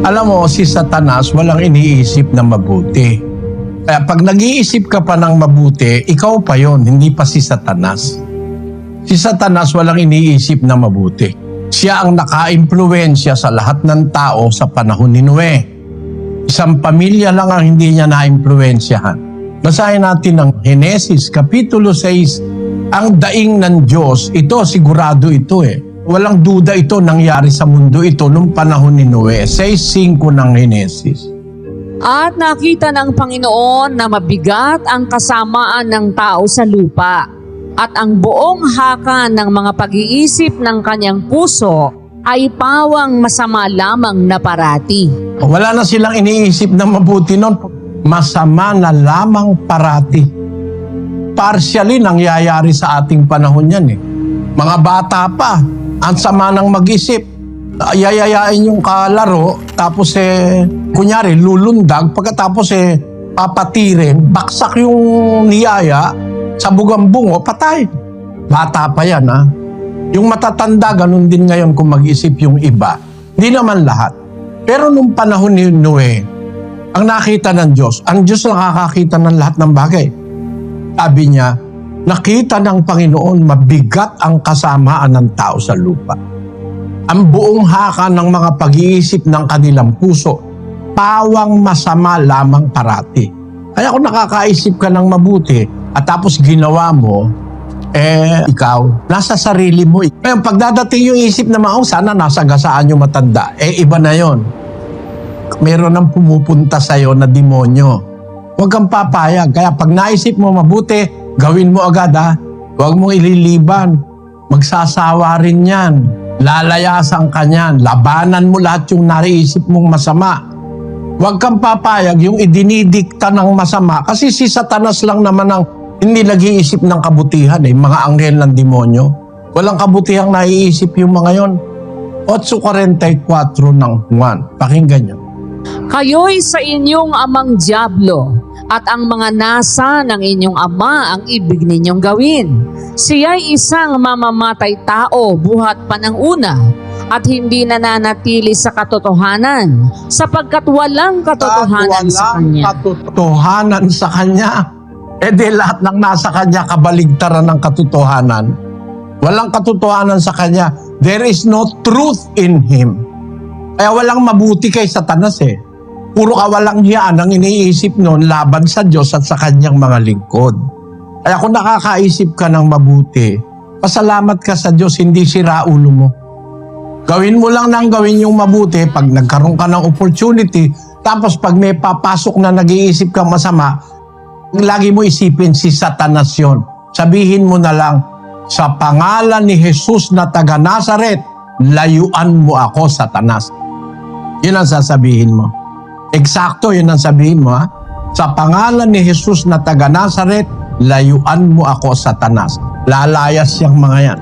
Alam mo, si Satanas walang iniisip na mabuti. Kaya pag nag-iisip ka pa ng mabuti, ikaw pa yon, hindi pa si Satanas. Si Satanas walang iniisip na mabuti. Siya ang naka-impluwensya sa lahat ng tao sa panahon ni Noe. Isang pamilya lang ang hindi niya na-impluwensyahan. Basahin natin ang Henesis, Kapitulo 6. Ang daing ng Diyos, ito sigurado ito Walang duda ito nangyari sa mundo ito nung panahon ni Noe. 6:5 ng Henesis. At nakita ng Panginoon na mabigat ang kasamaan ng tao sa lupa at ang buong haka ng mga pag-iisip ng kanyang puso ay pawang masama lamang na parati. Wala na silang iniisip na mabuti nun. Masama na lamang parati. Partially nangyayari sa ating panahon yan Mga bata pa, ang sama ng mag-isip. Yayayain yung kalaro, tapos kunyari, lulundag, pagkatapos papatirin, baksak yung niyaya, sabog ang bungo, patay. Bata pa yan, Yung matatanda, ganun din ngayon kung mag-isip yung iba. Hindi naman lahat. Pero nung panahon ni Noe, ang nakita ng Diyos, ang Diyos nakakakita ng lahat ng bagay. Sabi niya, nakita ng Panginoon mabigat ang kasamaan ng tao sa lupa. Ang buong haka ng mga pag-iisip ng kanilang puso, pawang masama lamang parati. Kaya kung nakakaisip ka ng mabuti at tapos ginawa mo, ikaw, nasa sarili mo. Ngayon, pagdadating yung isip na sana nasa gasaan yung matanda, iba na yon. Meron nang pumupunta sa'yo na demonyo. Huwag kang papayag. Kaya pag naisip mo mabuti, gawin mo agad Huwag mong ililiban. Magsasawa rin yan. Lalayasan ka niyan. Labanan mo lahat yung naiisip mong masama. Huwag kang papayag yung idinidikta ng masama. Kasi si Satanas lang naman ang hindi nag-iisip ng kabutihan mga anghel ng demonyo. Walang kabutihang naiisip yung mga yon. 8:44 ng Juan. Pakinggan nyo. Kayo'y sa inyong amang Diablo, at ang mga nasa ng inyong ama ang ibig ninyong gawin. Siya'y isang mamamatay tao buhat pa ng una, at hindi nananatili sa katotohanan, sapagkat walang katotohanan sa kanya. Katotohanan sa kanya. Di lahat ng nasa kanya kabaligtaran ng katotohanan. Walang katotohanan sa kanya. There is no truth in him. Kaya walang mabuti kay Satanas Puro kawalang hiyaan ang iniisip noon laban sa Diyos at sa kanyang mga lingkod. Kaya kung nakakaisip ka ng mabuti, pasalamat ka sa Diyos, hindi sira ulo mo. Gawin mo lang nang gawin yung mabuti pag nagkaroon ka ng opportunity, tapos pag may papasok na nag-iisip kang masama, lagi mo isipin si Satanas yun. Sabihin mo na lang, sa pangalan ni Jesus na taga Nazaret, layuan mo ako, Satanas. Yun ang sasabihin mo. Eksakto, yun ang sabihin mo Sa pangalan ni Jesus na taga Nazaret, layuan mo ako, Satanas. Lalayas yung mga yan.